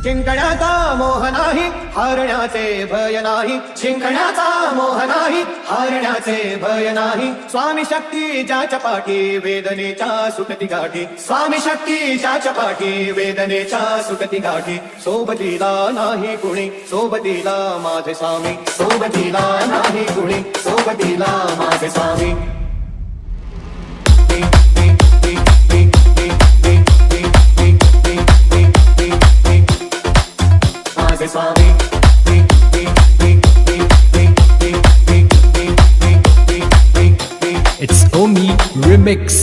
जिंकण्याचा मोह नाही हारण्याचे भय नाही जिंकण्याचा मोह नाही हारण्याचे भय नाही स्वामी शक्ती ज्याच्या पाठी वेदनेच्या सुटती गाठी स्वामी शक्ती ज्याच्या पाठी वेदनेच्या सुटती गाठी सोबतीला नाही कुणी सोबतीला माझे स्वामी सोबतीला नाही कुणी सोबतीला माझे स्वामी माझे स्वामी It's Omi Remix.